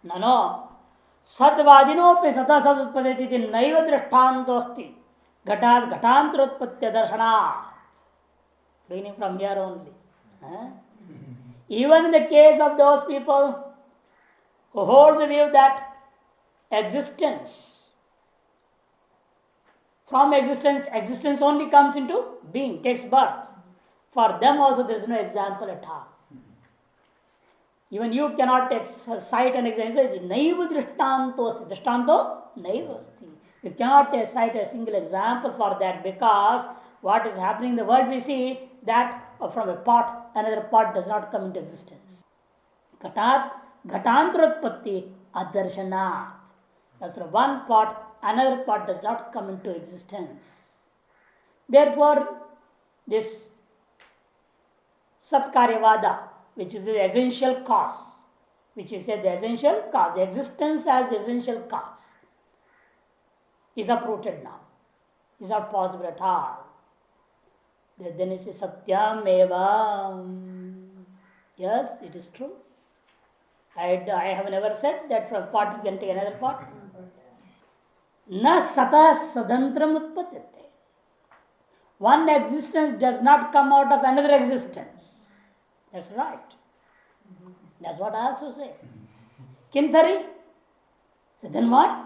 ननो सद्वादिनोपि सतः सदुत्पद्यते नैव दृष्टान्तोऽस्ति घटात् घटान्तरोत्पत्ति दर्शनात्. Beginning from here only. Huh? Even in the case of those people who hold the view that existence, from existence, existence only comes into being, takes birth. For them also there is no example at all. Even you cannot cite an example. Naiva drishtanto asti. Drishtanto naiva asti. You cannot cite a single example for that, because what is happening in the world we see that from a pot, another pot does not come into existence. Ghatat ghatantarotpatti adarshanath. That's from one pot, another pot does not come into existence. Therefore, this Satkaryavada, which is the essential cause, which is the essential cause, the existence as the essential cause, is uprooted now. Is not possible at all. Then it says Satyam Eva. Yes, it is true. I have never said that from pot you can take another pot. Na satah sadantram utpatyate. One existence does not come out of another existence. That's right. That's what I also say. Kintari. So then what?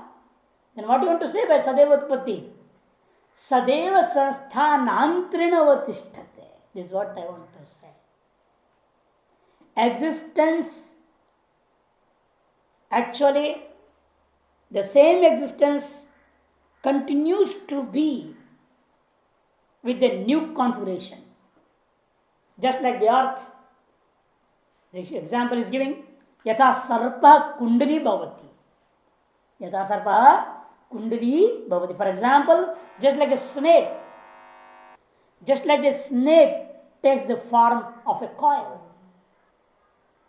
Then what do you want to say by Sadeva Utpatti? Sadeva Sansthanantrinavatishtate. This is what I want to say. Existence, actually, the same existence continues to be with a new configuration. Just like the earth, the example is giving, Yatha Sarpa Kundali Bhavati. Yatha Sarpa Kundali Bhavati. For example, just like a snake takes the form of a coil.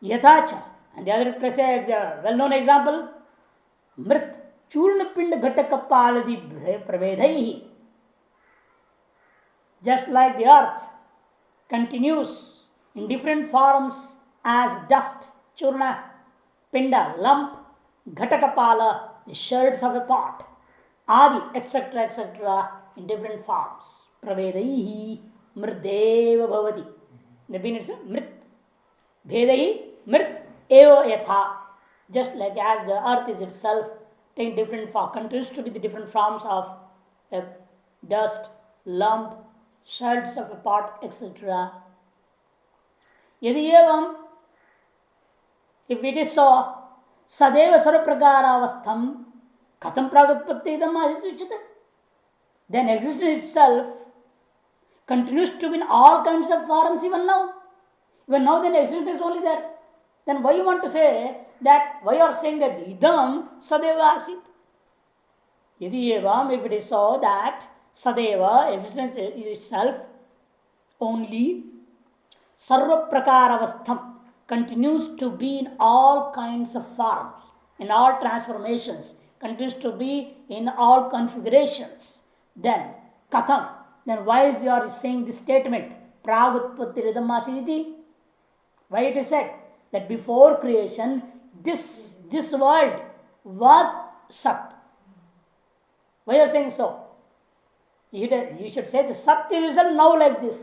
Yathacha. And the other well-known example, Mrit Churna Pind Ghatakapaladi Pravedaihi. Just like the earth continues in different forms as dust, churna, pinda, lump, ghatakapala, the shards of a pot, adi, etc., in different forms. Pravedaihi mrideva bhavati. The beginning is mrit. Bhedaihi mrit eva yatha. Just like as the earth is itself taking different forms, continues to be the different forms of dust, lump, shards of a pot, etc. Yadi evam, if it is so, sadeva sarvaprakaravastham katham pragutpatti idam asituchyate. Then existence itself continues to be in all kinds of forms even now. Even now then existence is only there. Then why you want to say that, why you are saying that idam sadeva asit? Yadi evam, if it is so that Sadeva, existence itself, only Sarva Prakaravastham continues to be in all kinds of forms, in all transformations, continues to be in all configurations. Then, Katham, then why is you are saying this statement? Pragutpatti Ridamasiti? Why it is said that before creation, this world was Sat. Why you are saying so? You should say the Sat is now like this.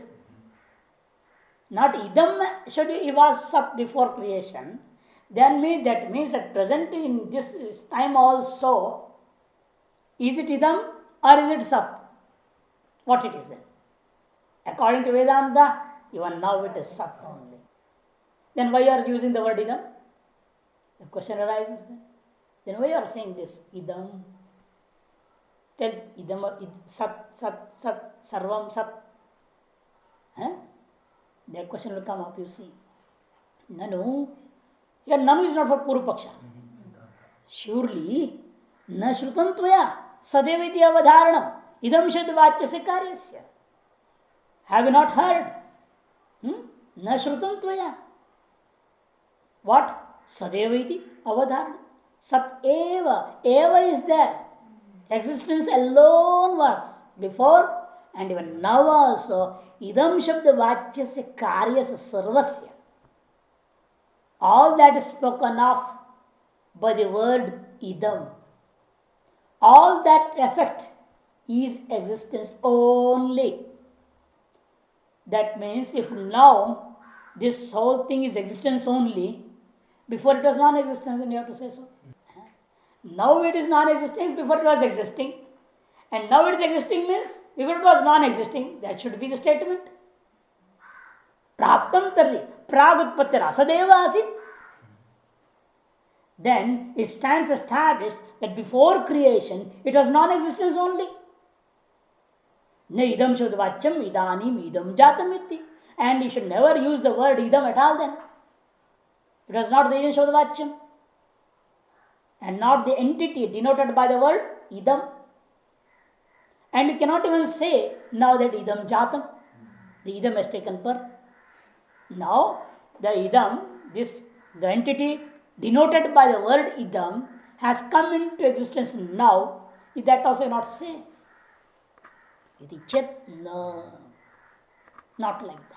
Not idam should it was Sat before creation. Then that means that present in this time also, is it idam or is it Sat? What it is then? According to Vedanta, even now it is Sat only. Then why are you using the word idam? The question arises then. Then why are you saying this idam? Tell idam sat sarvam sat. The question will come up, you see. Nanu. Here nanu is not for Purvapaksha. Surely na shrutantvaya sadeviti avadharanam idam shadvachya karyasya. Have you not heard? Na shrutantvaya. What? Sadeviti avadharanam. Sat eva. Eva is there. Existence alone was before and even now also. Idam shabda vachyasya karyasya sarvasya. All that is spoken of by the word idam. All that effect is existence only. That means if now this whole thing is existence only, before it was non-existence, then you have to say so. Now it is non-existence, before it was existing. And now it is existing means before it was non-existing. That should be the statement. Praptam tarli pragutpattir asadeva asit. Then it stands established that before creation it was non-existence only. Ne idam shabdvacham idanim idam jatam iti. And you should never use the word idam at all then. It was not the idam shabdvacham. And not the entity denoted by the word idam. And you cannot even say now that idam jatam. The idam has taken birth. Now the idam, the entity denoted by the word idam has come into existence now. Is that also not say? Iti chet? No. Not like that.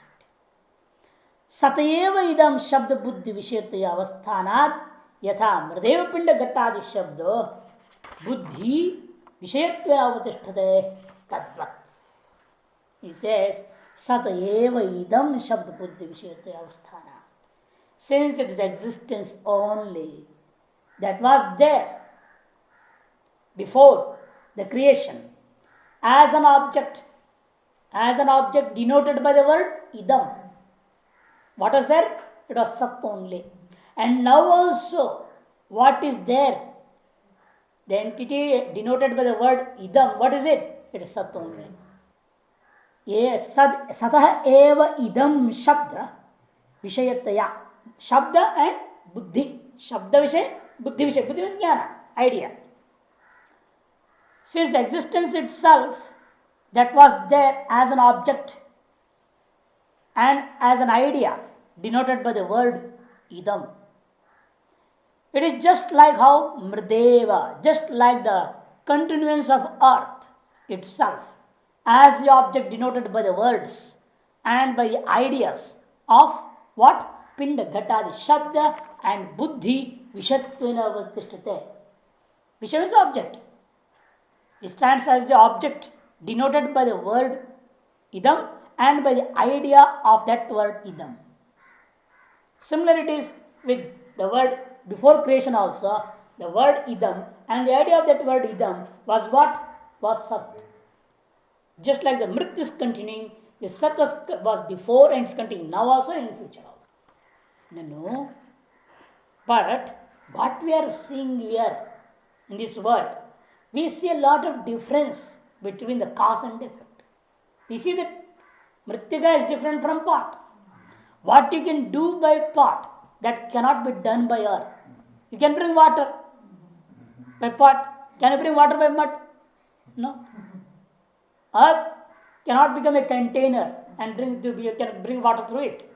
Satayeva idam shabda buddhi vishetaya avasthanat yatha mridev pinda ghattadi shabda buddhi vishetvena avatisthate tadvat. He says, Satayeva idam shabda buddhi vishetaya avasthana. Since it is existence only that was there before the creation as an object denoted by the word idam. What was there? It was sat only. And now also, what is there? The entity denoted by the word idam, what is it? It is sat only. Yes, satah eva idam shabda vishayataya. Shabda and buddhi. Shabda vishay, buddhi vishay. Buddhi means jnana, idea. Since existence itself that was there as an object and as an idea denoted by the word idam. It is just like how mrideva, just like the continuance of earth itself as the object denoted by the words and by the ideas of what? Pinda ghatadi shabda and buddhi vishatvena avastishtate. Visha is object. It stands as the object denoted by the word idam and by the idea of that word idam. Similar it is with the word before creation also, the word idam and the idea of that word idam was what? Was sat. Just like the mrit is continuing, the sat was before and is continuing now also and in future also. No. But what we are seeing here in this world, we see a lot of difference between the cause and effect. We see that Mritika is different from pot. What you can do by pot, that cannot be done by earth. You can bring water by pot. Can you bring water by mud? No. Earth cannot become a container and can bring water through it.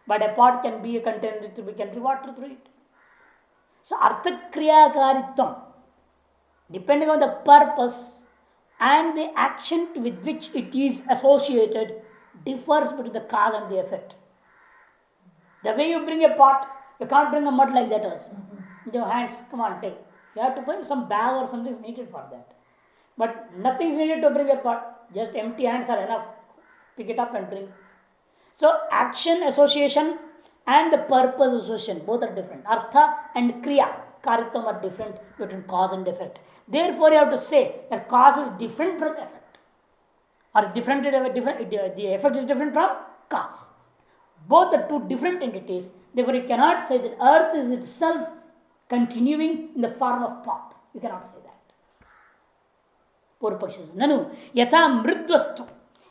But a pot can be a container to be can bring water through it. So arthakriya depending on the purpose and the action with which it is associated, differs between the cause and the effect. The way you bring a pot, you can't bring a mud like that also. With your hands, come on, take. You have to put some bag or something is needed for that. But nothing is needed to bring a pot. Just empty hands are enough. Pick it up and bring. So action association and the purpose association, both are different. Artha and kriya, karitvam are different between cause and effect. Therefore, you have to say that cause is different from effect. Or the effect is different from cause. Both are two different entities. Therefore, you cannot say that earth is itself continuing in the form of pot. You cannot say that. Purpaksha says, Nanu, yatha mridvastu,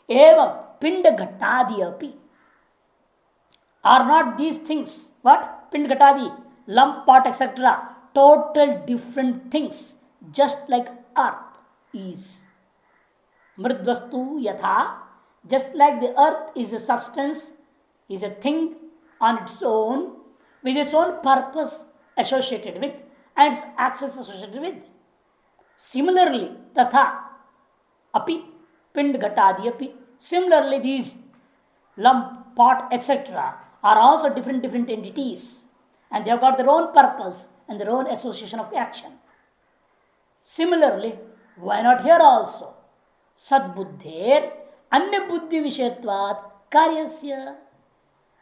evam pinda ghatadi api. Are not these things, what? Pinda ghatadi, lump, pot, etc. Total different things, just like earth is. Mridvastu yatha, just like the earth is a substance, is a thing on its own, with its own purpose associated with, and its actions associated with. Similarly, tatha, api, pind ghatadi api. Similarly, these lump, pot, etc. are also different entities, and they have got their own purpose and their own association of action. Similarly, why not here also? Sadbuddher anya buddhi vishayatvat karyasya.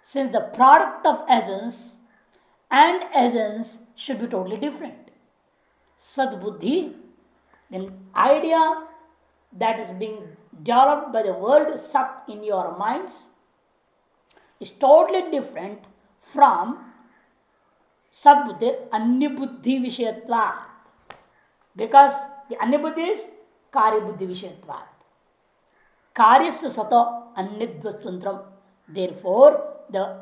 Since the product of essence and essence should be totally different. Sadbuddhi, the idea that is being developed by the word Sat in your minds, is totally different from Sadbuddhi Anyabuddhi Vishayatvat. Because the Anyabuddhi is Karya Buddhi Vishayatvat. Karyasya Sato Anyadvastantram. Therefore, the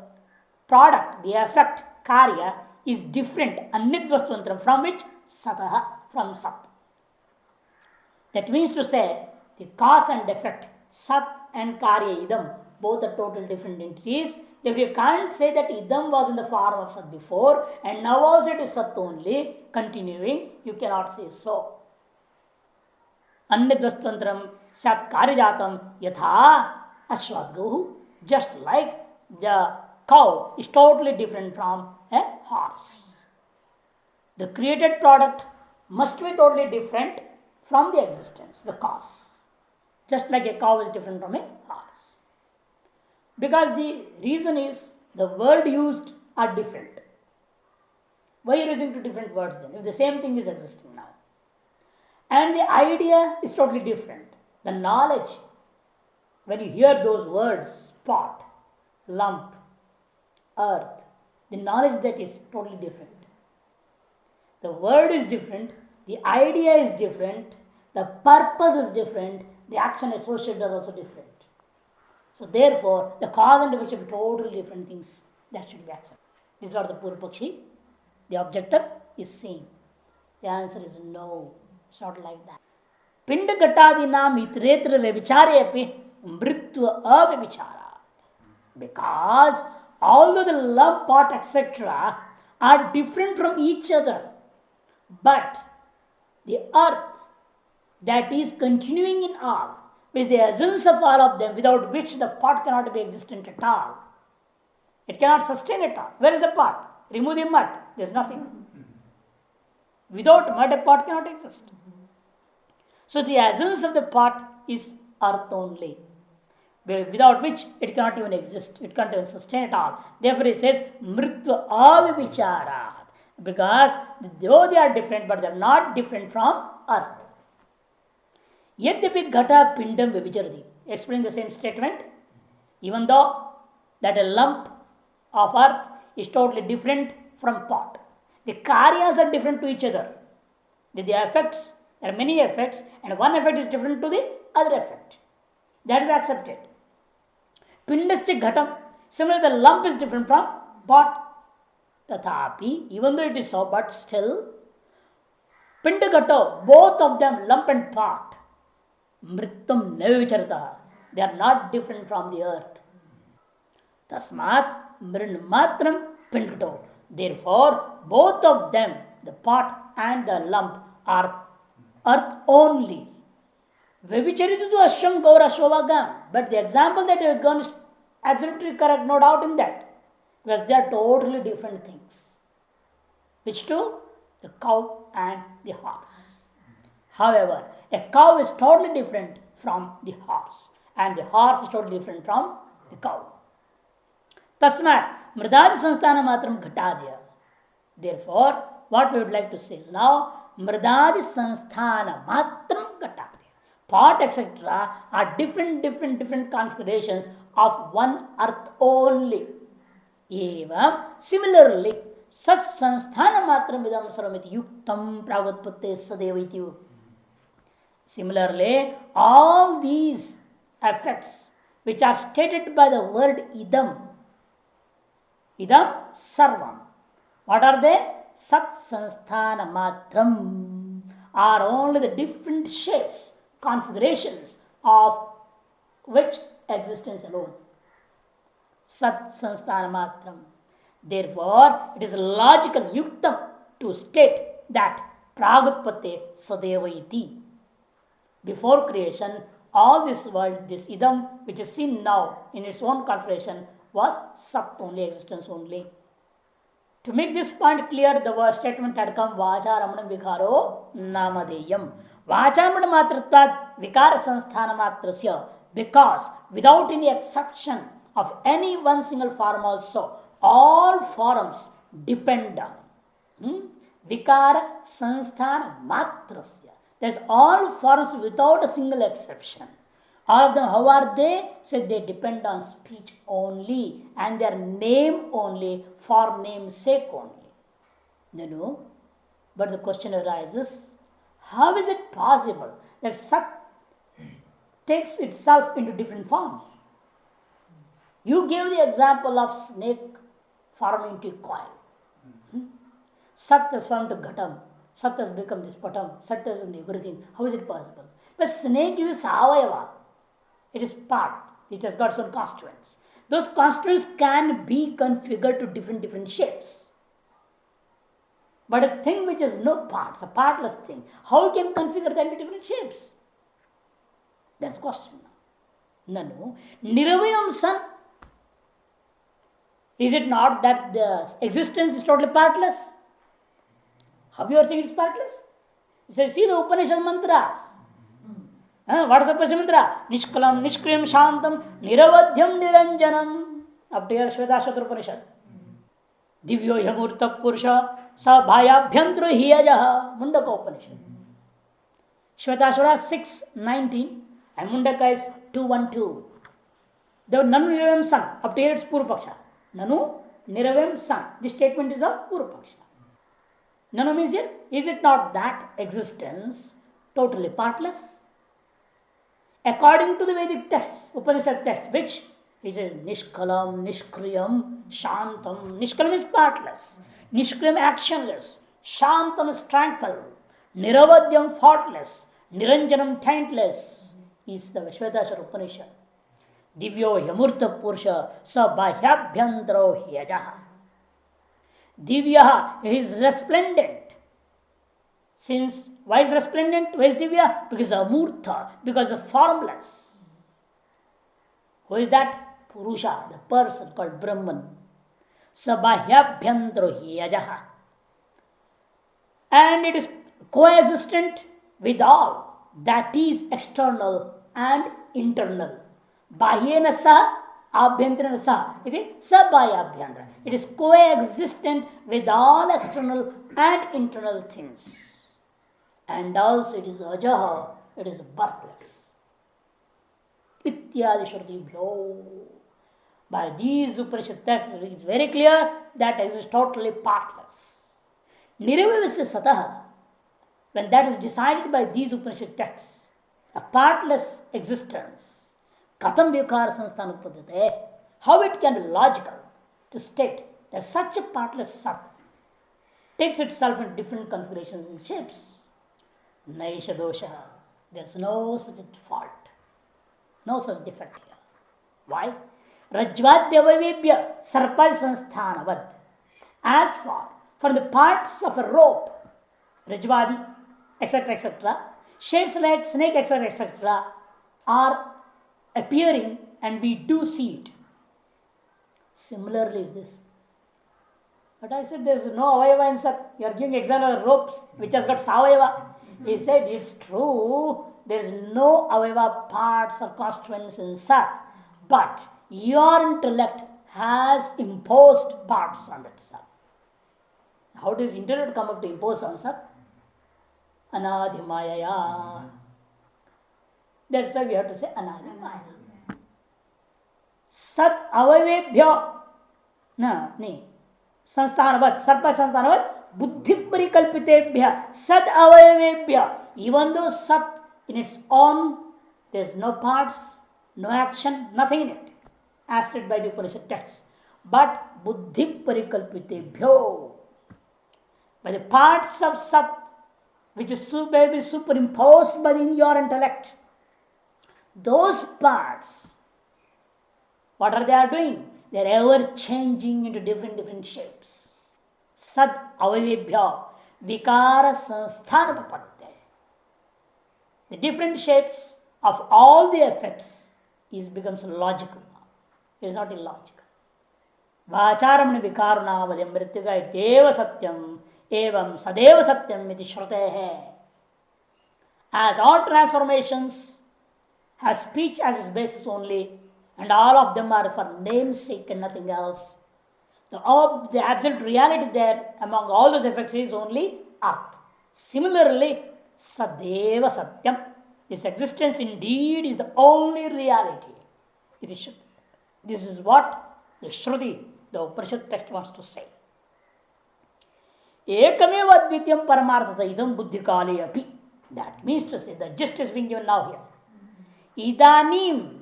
product, the effect, Karya, is different, Anyadvastantram, from which? Sataha, from Sat. That means to say, the cause and effect, Sat and Karya Idam, both are total different entities. If you can't say that Idam was in the form of Sat before and now also it is Sat only, continuing, you cannot say so. Anyadvastantram Sat Karyajatam Yatha Ashwadgahu. Just like the cow is totally different from a horse. The created product must be totally different from the existence, the cause. Just like a cow is different from a horse. Because the reason is the word used are different. Why are you using two different words then, if the same thing is existing now? And the idea is totally different. The knowledge, when you hear those words, pot, lump, earth, the knowledge that is totally different. The word is different, the idea is different, the purpose is different, the action associated are also different. So therefore, the cause and effect should be totally different things. That should be accepted. This is what the Purvapakshi, the objector, is saying. The answer is no. It's not like that. Pinda Gatadinam itretra vevicare api mritva avicharat. Because although the lump, pot, etc. are different from each other, but the earth that is continuing in all, is the essence of all of them, without which the pot cannot be existent at all. It cannot sustain at all. Where is the pot? Remove the mud, there is nothing. Without mud, a pot cannot exist. So the essence of the pot is earth only, without which it cannot even exist. It can't even sustain at all. Therefore, it says mritva avicharat. Because though they are different, but they are not different from earth. Yadyapi ghata pindam vivicharati. Explain the same statement. Even though that a lump of earth is totally different from pot, the karyas are different to each other. The effects, there are many effects, and one effect is different to the other effect. That is accepted. Pindascha ghatam. Similarly, the lump is different from pot. Tathapi, even though it is so, but still, Pindagato, both of them, lump and pot, mrittam nevicharata, they are not different from the earth. Tasmat mrinmatram pindagato. Therefore, both of them, the pot and the lump, are earth only. Vevicharita to Ashram Gaura Shobhagam. But the example that you have given is absolutely correct, no doubt in that. Because they are totally different things. Which two? The cow and the horse. However, a cow is totally different from the horse, and the horse is totally different from the cow. Tasmat mridadi sanstana matram ghatadya. Therefore, what we would like to say is now mridadi sanstana matram ghatadya. Pot, etc. are different configurations of one earth only. Evam similarly, such sanstana matram idam sarvamiti yuktam pragatpatte sadevaitiu. Similarly, all these effects which are stated by the word idam sarvam, what are they? Sat sanstana matram are only the different shapes, configurations of which existence alone. Sat sanstana matram. Therefore, it is logical, yuktam, to state that pragatpate sadeva iti. Before creation, all this world, this idam, which is seen now in its own configuration, was sat only, existence only. To make this point clear, the word statement had come Vacharamana Vikaro Namadeyam. Vacharamana Matratvad Vikara Sanstana Matrasya, because without any exception of any one single form also, all forms depend on Vikara Sanstana Matrasya. There's all forms without a single exception. All of them, how are they? Said they depend on speech only and their name only for name's sake only. No. But the question arises, how is it possible that Sat takes itself into different forms? You gave the example of snake forming into coil. Sat has formed to Ghatam. Sat has become this Patam. Sat has become everything. How is it possible? But snake is a Savayava. It is part. It has got some constituents. Those constituents can be configured to different shapes. But a thing which has no parts, a partless thing, how can configure that into different shapes? That's the question. No. Niravayam San. Is it not that the existence is totally partless? How you are saying it's partless? You say, see the Upanishad mantras. What is the Upanishad mantra? Nishkalam, Nishkriyam, Shantam, Niravadhyam, Niranjanam. Up to here, Shvetashwatra Upanishad. Divyo Yamurta Purusha, Sabhayabhyantro Hiyajaha. Mundaka Upanishad. Shvetashwara 6:19 and Mundaka is 2:12. The Nanu Niravam San. Up to here it's Purvapaksha. Nanu Niravam San. This statement is of Purvapaksha. Nanu means here, is it not that existence totally partless? According to the Vedic texts, Upanishad texts, which is Nishkalam, Nishkriyam, Shantam. Nishkalam is partless. Nishkriyam actionless. Shantam is tranquil. Niravadhyam faultless. Niranjanam taintless is the Shvetashwara Upanishad. Divyo Yamurta Purusha Sabhahyabhyantro Hyajaha. Divya is resplendent. Since why is resplendent? Why is Divya? Because of Amurtha, because of formless. Who is that? Purusha, the person called Brahman. Sabhahyabhyantro Hyajaha. And it is coexistent with all that is external and internal. Bahyena sa, abhyantarana sa. It is sabhayabhyantara. It is coexistent with all external and internal things. And also it is ajaha, it is birthless. Ityadi Shruti. By these Upanishad texts, it is very clear that it is totally partless. Niravavisya Sataha, when that is decided by these Upanishad texts, a partless existence, Katam Vikara Sanstana Upadate, how it can be logical to state that such a partless Sat takes itself in different configurations and shapes. Naisha dosha. There's no such fault, no such defect here. Why? Rajvadyavavibhya sarpal sansthanavad. As for from the parts of a rope, Rajvadi, etc., shapes like snake, etc., are appearing and we do see it. Similarly, this. But I said there is no avayava in Sat. You are giving example of ropes which has got savayava. He said it's true, there is no avayava parts or constituents in Sat, but your intellect has imposed parts on that Sat. How does intellect come up to impose on Sat? Anadhimayaya. That's why we have to say Anadhimaya. Sat avayvebhya. No. Sansthanavad, Sarpa Sansthanavad, Buddhi Parikalpitebhya, Sat Avayavebhya. Even though Sat in its own, there is no parts, no action, nothing in it, as stated by the Upanishad text. But Buddhi Parikalpitebhyo, by the parts of Sat, which is superimposed by your intellect, those parts, what are they doing? They are ever changing into different shapes. Sad avayvebhya vikara sansthan papatte. The different shapes of all the effects becomes logical now. It is not illogical. वाचारमण विकार नावधि मृत्यु का देव सत्यम एवं सदैव सत्यम इति श्रुते है. As all transformations has speech as its basis only, and all of them are for namesake and nothing else. The absolute reality there among all those effects is only earth. Similarly, Sadeva Satyam, this existence indeed is the only reality. This is what the Shruti, the Upanishad text wants to say. Ekamev advityam paramarthata idam buddhi kale api. That means to say the gist is being given now here. Idanim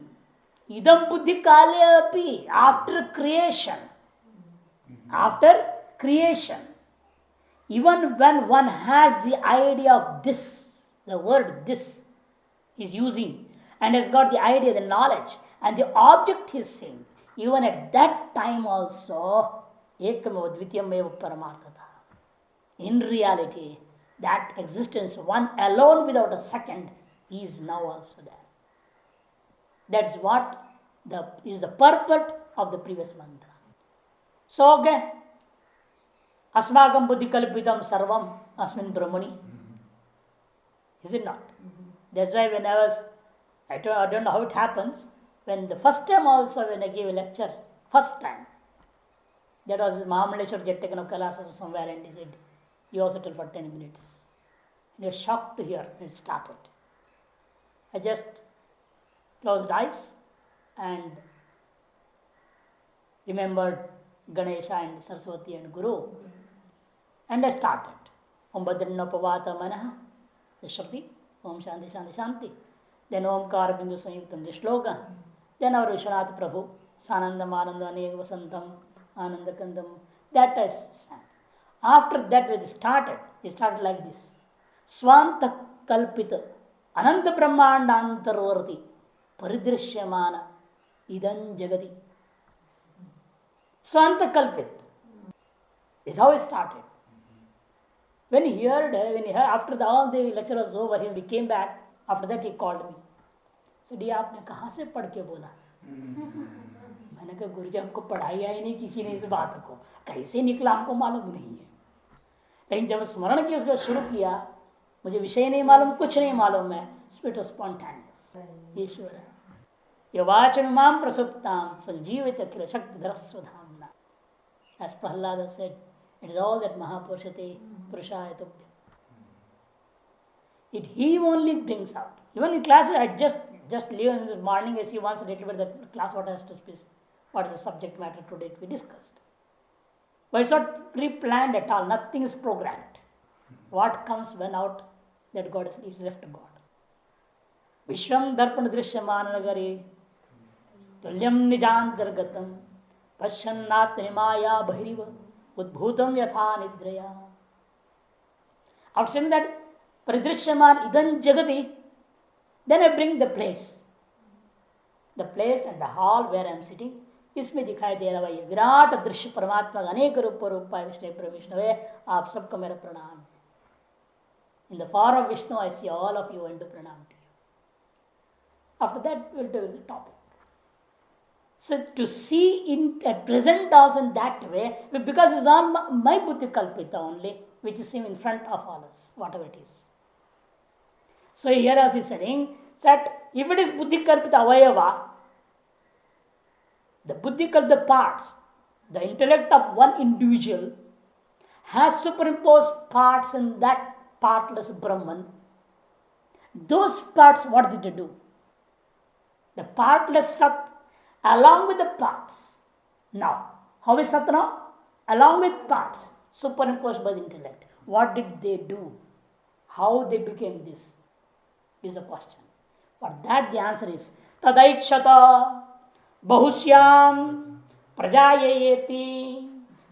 idam buddhi kale api, after creation. After creation, even when one has the idea of this, the word this is using, and has got the idea, the knowledge, and the object he is seeing, even at that time also, ekam advityam eva paramarthata. In reality, that existence, one alone without a second, is now also there. That's what is the purport of the previous mantra. So, okay, अस्माकं बुद्धि कल्पितम सर्वम अस्मिन् ब्रह्मणि. Is it not? That's why when I don't know how it happens, when the first time also when I gave a lecture, first time, that was Mahamaleshwar Jettakana of Kailasas somewhere, and he said, you also tell for 10 minutes. And I was shocked to hear when it started. I just closed eyes and remembered Ganesha and Saraswati and Guru, and I started. Om Badrinapavata Manaha, the Shruti, Om Shanti Shanti Shanti. Then Omkar Bindu Samyuktam, the Shloka. Then our Vishwanath Prabhu, Sanandam Ananda Anega Vasantam, Ananda Kandam. That I sang. After that, when it started like this. Swanta Kalpita, Ananta Brahmandantarvarti, Paridrishyamana, Idan Jagati. Swanta Kalpit is how it started. When he heard after all the lecture was over, he came back. After that, he called me. Said, "ये आपने कहाँ से पढ़ के बोला?" मैंने कहा, गुरुजी हमको पढ़ाया ही नहीं किसी ने इस बात को, कैसे निकला हमको मालूम नहीं है. लेकिन जब स्मरण की उसको शुरू किया, मुझे विषय नहीं मालूम, कुछ नहीं मालूम है. स्पिरिट ऑफ स्पॉन्टेनियस ईश्वर यवाचमाम प्रसुप्ताम संजीवित अखिल शक्तिधर स्वधामना. As Prahlada said, it is all that Mahapurushate Purushaya Tubhya. It he only brings out. Even in classes, I just leave in the morning, I see once a little bit the class what has to speak, what is the subject matter today to be discussed. But it's not pre-planned at all, nothing is programmed. What comes when out, that God is left to God. Vishwam darpan drishyamana tulyam nijantargatam pashyannatma maya bahiriva udbhutam yatha nidraya. After saying that paridrishyaman idan jagati, then I bring the place and the hall where I am sitting. इसमें दिखाई दे रहा है विराट दृश्य परमात्मा का अनेक रूप रूपाय विष्णु विष्णुवे. आप सबको मेरा प्रणाम. In the form of Vishnu, I see all of you and do pranam to you. After that, we'll do the topic. So to see in at present also in that way, because it's all my buddhi kalpita only, which is seen in front of all us, whatever it is. So here as he's saying that if it is buddhi kalpita avayava, the buddhi kalpita parts, the intellect of one individual has superimposed parts in that partless Brahman. Those parts, what did they do? The partless Sat along with the parts. Now, how is Sat now? Along with parts, superimposed by the intellect. What did they do? How they became this is the question. For that the answer is Tadaikshata Bahusyam Prajayeti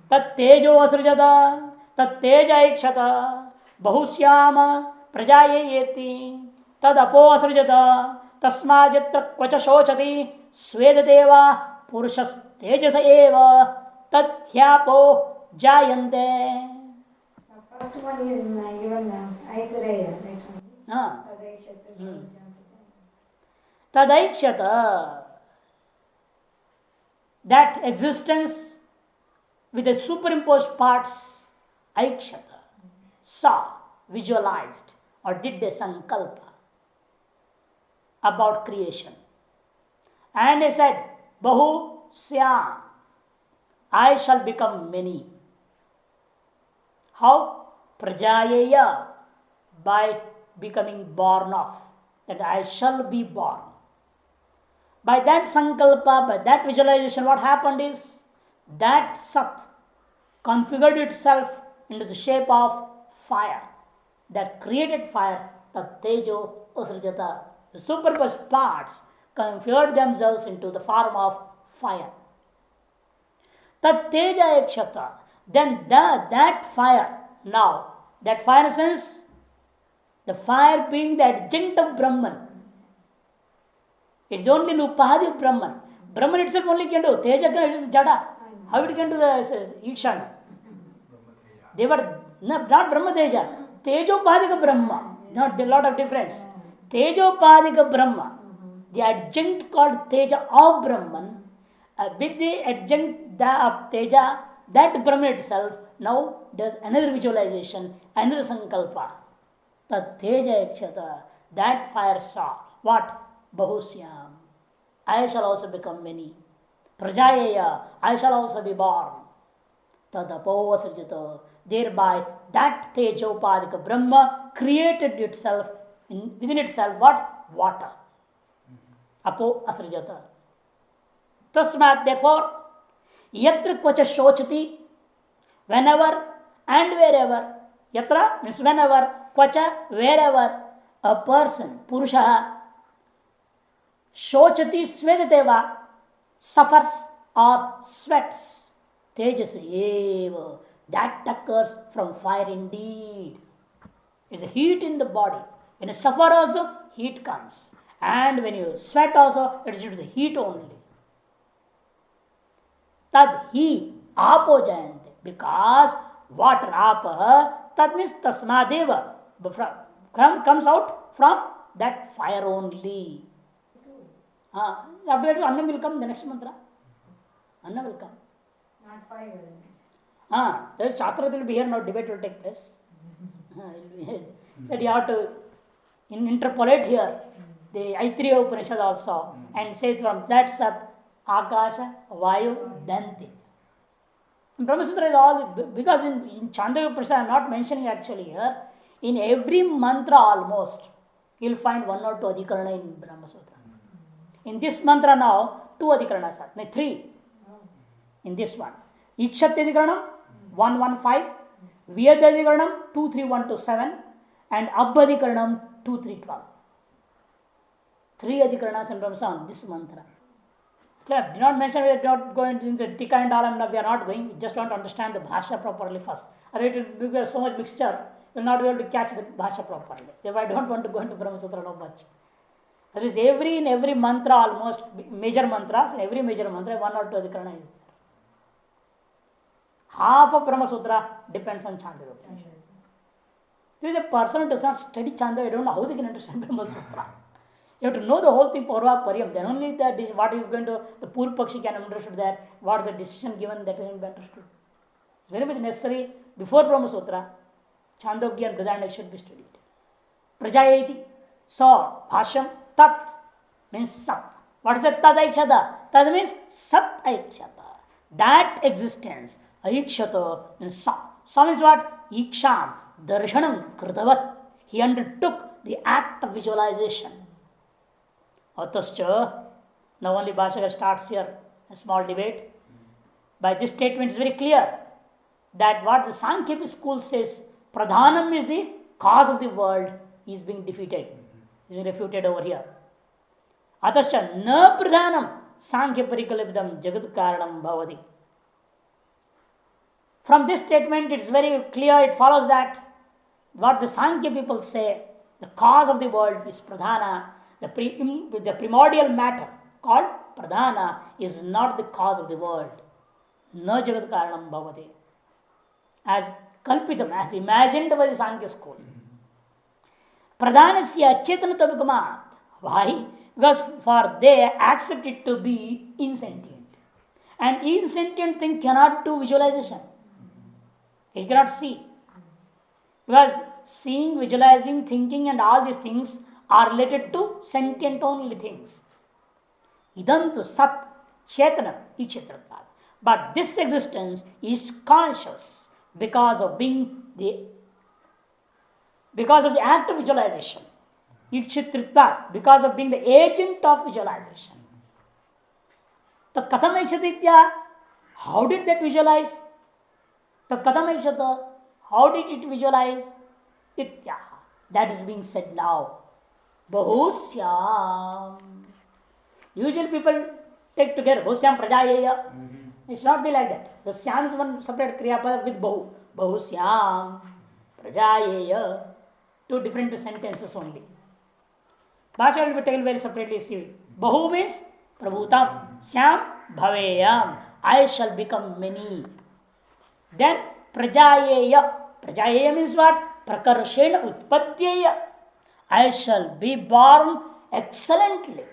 Tat Tejo Asrujata Tat Tejaikshata Bahusyam Prajayeti Tad Apo Asrujata Tasmajatra Kvacha Shochati Svedadeva Purushas Tejasa Eva Tat Hyapo Jayante. First one is given Aitareya. Next one. Tadaikshata, that existence with the superimposed parts, aikshata, saw, visualized, or did the sankalpa about creation. And he said, Bahu Syam, I shall become many. How? Prajayaya, by becoming born of, that I shall be born. By that sankalpa, by that visualization, what happened is that sat configured itself into the shape of fire. That created fire, tat tejo usrjata. The superposed parts configured themselves into the form of fire. Tat teja ekshata. Then that fire, now, that fire in a sense, the fire being the adjunct of Brahman. It is only an upadi of Brahman. Brahman itself only can do. Teja it is jada. How it can do the Ikshana? They were not Brahma Teja. Tejopadika Brahma. Not a lot of difference. Tejopadika Brahma. The adjunct called Teja of Brahman. With the adjunct of Teja, that Brahman itself now does another visualization, another sankalpa. Tat Teja Ekshata. That fire saw. What? Bahusyam. I shall also become many. Prajayaya. I shall also be born. Tadapo asrjata. Thereby, that Tejopadika Brahma created itself, within itself, what? Water. Apo asrjata. Tasmat, therefore, yatra kvacha shochati, whenever and wherever, yatra means whenever, kvacha, wherever a person, Purusha, shochati svedeteva, suffers or sweats, tejas eva, that occurs from fire indeed. It's a heat in the body. When you suffer also, heat comes. And when you sweat also, it is due to the heat only. Tad he apo jayante. Because water apaha, that means tasmadeva. Comes out from that fire only. After that, Anna will come, the next mantra. Anna will come. Not fire. There is Shastra will be here, no debate will take place. Said you have to interpolate here the Aitreya Upanishad also and say from that Sat, Akasha, Vayu, Danti. Brahma Sutra is all, because in Chandogya Upanishad I am not mentioning actually here, in every mantra almost, you will find one or two adhikarana in Brahma Sutra. In this mantra now, 2 adhikaranas are, no, 3 in this one. Ikshat adhikaranam, 115, Vyad adhikaranam, 231 to 7, and Abba adhikaranam, 2312. 3 adhikaranas in Brahma Sutra, this mantra. Clear? Do not mention we are not going into Tika and all, we are not going, we just want to understand the Bhasha properly first. Or it will be so much mixture, you will not be able to catch the Bhasha properly. Therefore, I don't want to go into Brahma Sutra no much. That is in every mantra almost, major mantras, in every major mantra, 1 or 2 adhikarana is there. Half of Brahma Sutra depends on Chandogya Upanishad. If a person who does not study Chandogya, I don't know how they can understand Brahma Sutra. You have to know the whole thing, Purva Pariyam. Then only that is what is going to, the Purva Pakshi can understand that, what is the decision given that can be understood. It's very much necessary, before Brahma Sutra, Chandogya and Gadanda should be studied. Prajayati, saw, bhashyam, tat means sat. What is that tat aikshata? Tat means sat aikshata. That existence, aikshata means sa. Sa means what? Iksham, darshanam, kritavat. He undertook the act of visualization. Atascha, now only Bhashakar starts here, a small debate. By this statement it is very clear that what the Sankhya school says, Pradhanam is the cause of the world, is being defeated, is being refuted over here. Atascha na pradhanam Sankhya parikalipidam jagat karanam bhavati. From this statement it is very clear, it follows that what the Sankhya people say, the cause of the world is pradhana, the primordial matter called pradhana is not the cause of the world. No jagat karanam bhavati. As kalpitam, as imagined by the Sankhya school. Pradhanasya chetanatabhikamat. Why? Because for they accept it to be insentient. And insentient thing cannot do visualization. It cannot see. Because seeing, visualizing, thinking and all these things are related to sentient only things. Idantu sat chetana ichitrata. But this existence is conscious because of the act of visualization. Ichitrita, because of being the agent of visualization. Tat katham ikshaditya? How did that visualize? Tat katham ikshata? How did it visualize? Itya. That is being said now. Bahusyam. Usually people take together Bahusyam Prajayeya. It should not be like that. The Syam is one separate Kriyapada with Bahu. Bahusyam Prajayeya. Two different sentences only. Bhasha will be taken very separately. See, Bahu means Prabhutam. Syam Bhaveyam. I shall become many. Then Prajayeya. Prajayeya means what? Prakarshena Utpadyeya. I shall be born excellently.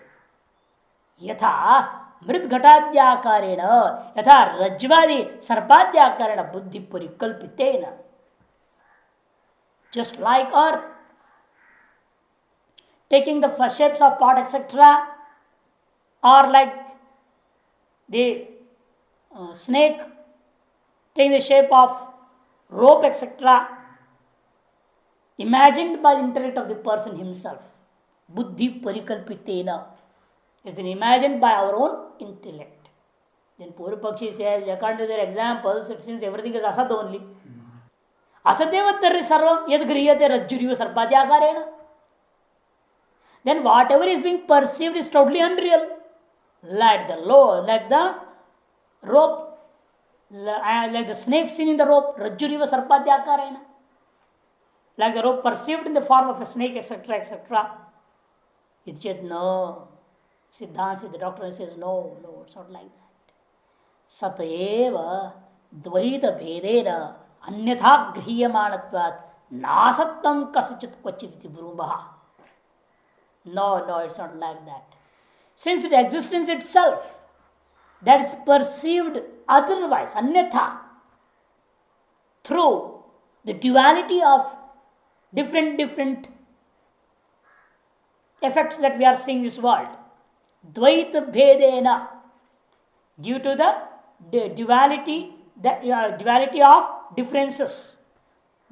Yatha mridghatadyakareena, yatha rajvadi sarpadyakareena buddhi parikalpitena. Just like earth, taking the first shapes of pot, etc., or like the snake taking the shape of rope, etc., imagined by the intellect of the person himself. Buddhi parikalpitena. It's been imagined by our own intellect. Then Purupakshi says, according to their examples, it seems everything is asad only. Asadeva tarri sarvam yad griyate rajjuriva sarpadyakarena. Then whatever is being perceived is totally unreal. Like the rope, like the snake seen in the rope, rajjuriva sarpadyakarena. Like the rope perceived in the form of a snake, etc., etc. It's just no. Siddhanta, the doctor says, no, it's not like that. Satayeva dvaita bhedena anyatha griyamanatvat nasattam kasachit kvachit brumaha. No, it's not like that. Since the existence itself that is perceived otherwise, anyatha, through the duality of different effects that we are seeing in this world, Dvaita bhedena, due to the duality of differences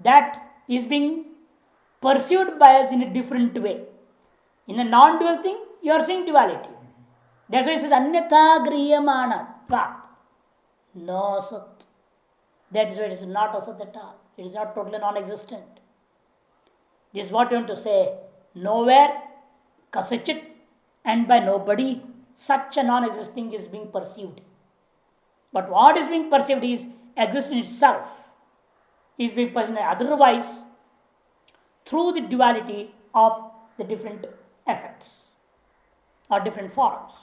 that is being pursued by us in a different way. In a non-dual thing, you are seeing duality. That's why it says anyatha griyamana tvat. No sat. That is why it is not asat at all. It is not totally non-existent. This is what you want to say. Nowhere, kasachit, and by nobody, such a non-existing is being perceived. But what is being perceived is existence itself. Is being perceived otherwise through the duality of the different effects or different forms.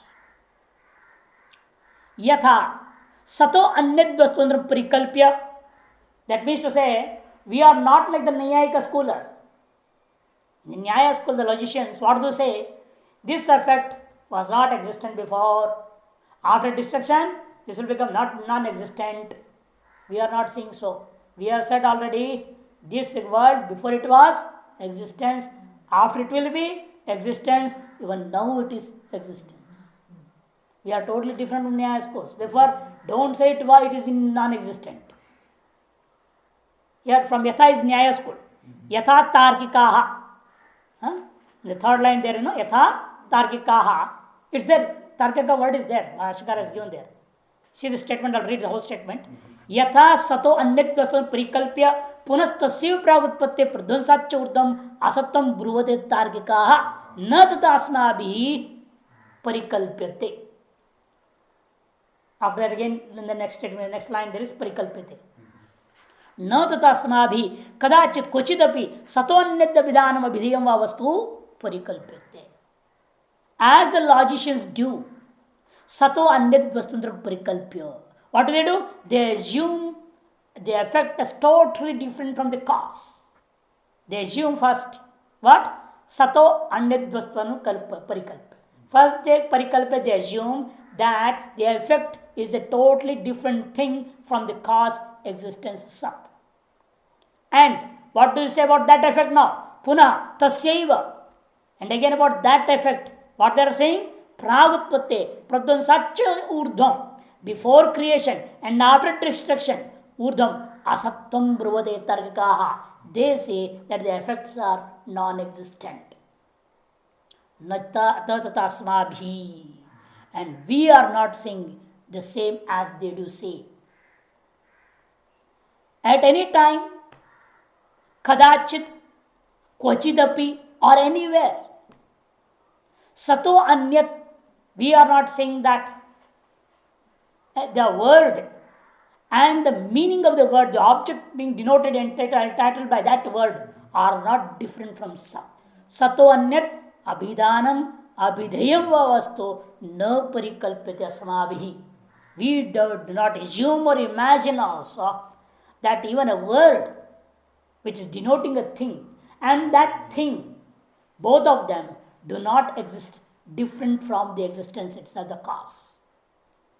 Yatha sato anyad vastundra parikalpya. That means to say, we are not like the Nyayika scholars. In the Nyaya school, the logicians, what do they say? This effect was not existent before. After destruction, this will become not non-existent. We are not seeing so. We have said already, this world before it was existence, after it will be existence, even now it is existence. We are totally different from Nyaya schools. Therefore, don't say it is in non-existent. Here from Yatha is Nyaya school. Yatha Tarkikaha. The third line there, Yatha Tarkikaha. It's there. Tarkika word is there. Shikara is given there. See the statement, I'll read the whole statement. Yatha sato anyatvasan parikalpya punastasya pragutpatte pradhansach urdam asattam bruvade tarkikaha na tata asmabhi parikalpyate. After that again, in the next statement, next line there is parikalpyate. Na tata asmabhi kadachit kochidapi sato anyatva vidhanam abhidhiyam va vastu parikalpyate. As the logicians do, sato anyad vastundra parikalpya. What do? They assume the effect as totally different from the cause. They assume first what? Sato anyad vastunu parikalpya. First they parikalpya, they assume that the effect is a totally different thing from the cause existence Sat. And what do you say about that effect now? Puna tasyaiva. And again about that effect, what they are saying? Pragutpate, pradvansaccha urdhvam. Before creation and after destruction, urdhvam asatvam bruvade targikaha. They say that the effects are non-existent. Natatasmabhi. And we are not saying the same as they do say. At any time, kadachit, kvachidapi, or anywhere, sato anyat, we are not saying that the word and the meaning of the word, the object being denoted and titled by that word, are not different from sat. Sato anyat abhidanam abhidhayam vastu na parikalpita asmabhi. We do not assume or imagine also that even a word which is denoting a thing and that thing, both of them do not exist different from the existence itself, the cause.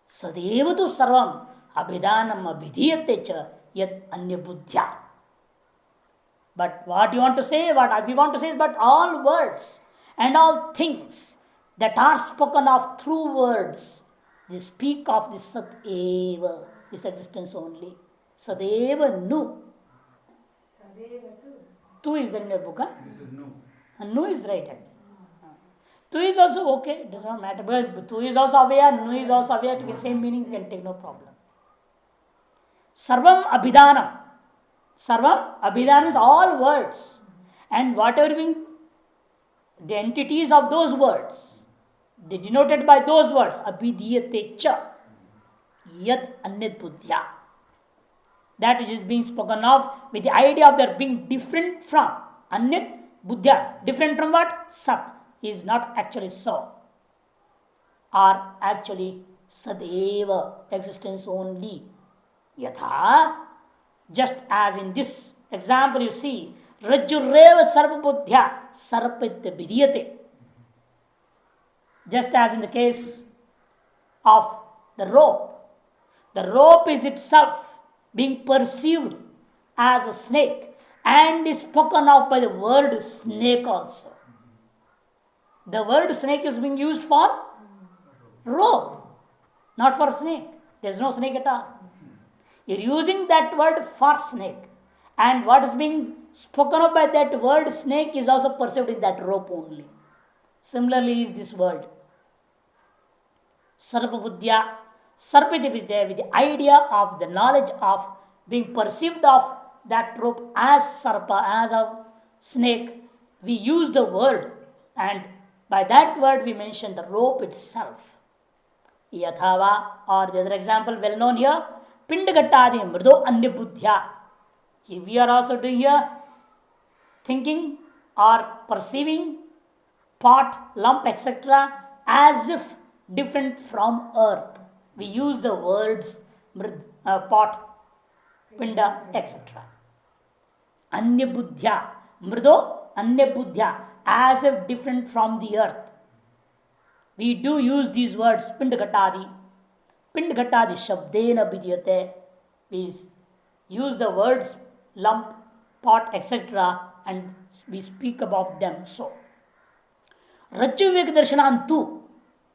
Sadeva tu sarvam abhidanam abhidhiyate cha yad anya buddhya. But what you want to say, what we want to say is, but all words and all things that are spoken of through words, they speak of this Sat Eva, this existence only. Sadeva Nu. Tu is there in your book, huh? This is no. And Nu is right. Tu is also okay, it does not matter. But Tu is also aware, Nu is also aware, to get same meaning, you can take no problem. Sarvam Abhidanam. Sarvam Abhidanam is all words. And whatever being the entities of those words, they denoted by those words, Abhidhiyate cha yad anyat buddhya. That which is being spoken of with the idea of their being different from anyat buddhya. Different from what? Sat is not actually so. Are actually sadeva, existence only. Yatha, just as in this example you see, Rajureva sarva buddhya sarpit vidhyate. Just as in the case of the rope is itself being perceived as a snake and is spoken of by the word snake also. The word snake is being used for rope, not for snake. There is no snake at all. You are using that word for snake, and what is being spoken of by that word snake is also perceived in that rope only. Similarly is this word. Sarpa buddhya, sarpiti vidya, with the idea of the knowledge of being perceived of that rope as sarpa, as a snake. We use the word, and by that word we mention the rope itself. Yathava, or the other example well known here, Pindagattadi mrido anya buddhya. We are also doing here thinking or perceiving pot, lump, etc. as if different from earth. We use the words pot, pinda, etc. Anya buddhya, mrido anya buddhya, as if different from the earth. We do use these words, Pindagattadi. Pindagattadi shabdena vidyate. We use the words lump, pot, etc. and we speak about them so. Rajju Viveka Darshanantu.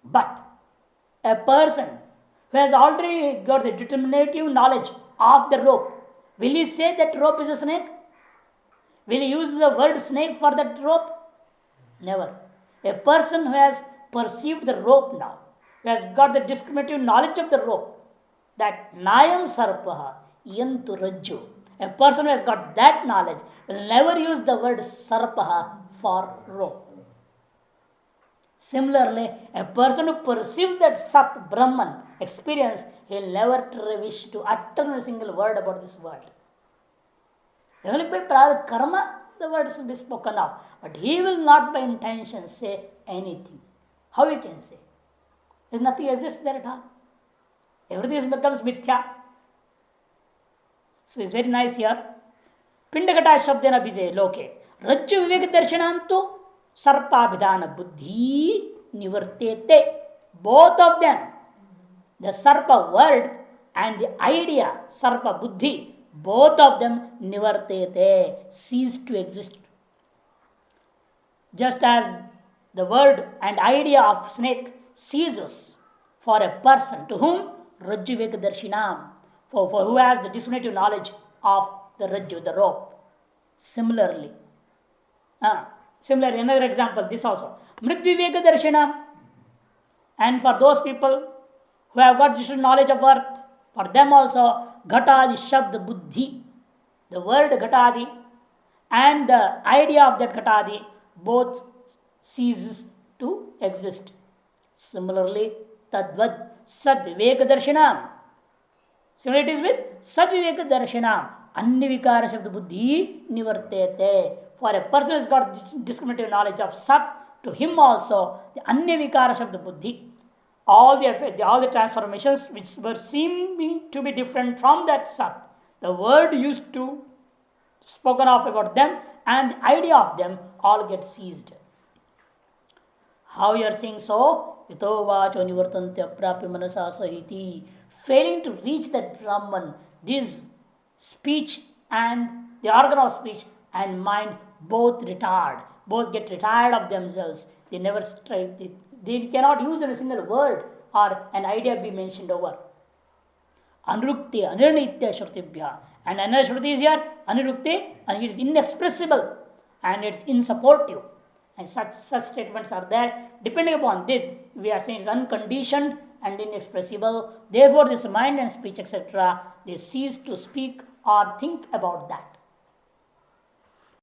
But a person who has already got the determinative knowledge of the rope, will he say that rope is a snake? Will he use the word snake for that rope? Never. A person who has perceived the rope now, who has got the discriminative knowledge of the rope, that Nayam Sarpaha Yantu Rajju, a person who has got that knowledge will never use the word Sarpaha for rope. Similarly, a person who perceives that Sat Brahman experience, he will never wish to utter a single word about this word. Only by private karma the words will be spoken of, but he will not by intention say anything. How he can say? If nothing exists there at all. Everything becomes mithya. So it's very nice here. Pindagata shabdena bide loke. Rajju viveka darshanantu sarpa vidana buddhi nivartete. Both of them, the sarpa word and the idea, sarpa buddhi, both of them nivartete, cease to exist. Just as the word and idea of snake ceases for a person to whom Rajju Vekadarshinam, for who has the discriminative knowledge of the Rajju, the rope. Similarly, another example, this also. Mritvi Vekadarshinam, and for those people who have got distinct knowledge of earth, for them also Ghatadi Shabd Buddhi, the word Ghatadi and the idea of that Ghatadi both ceases to exist. Similarly, Tadvad Sad Viveka Darshanam. Similar it is with Sad Viveka Darshanam. Annivikara Shabda Buddhi Nivartete. For a person who has got discriminative knowledge of Sat, to him also the Annivikara Shabda Buddhi. All the transformations which were seeming to be different from that Sat, the word used to spoken of about them and the idea of them all get seized. How you are saying so? Ito vacho nivartante aprapya manasa sahiti. Failing to reach that Brahman, this speech and the organ of speech and mind both retard, both get retired of themselves. They never strive, they cannot use a single word or an idea be mentioned over. Anurukte, anirnitya shrutibhya. And another shruti is here, anirukte, and it is inexpressible and it's insupportive. And such statements are there. Depending upon this, we are saying it's unconditioned and inexpressible. Therefore, this mind and speech, etc., they cease to speak or think about that.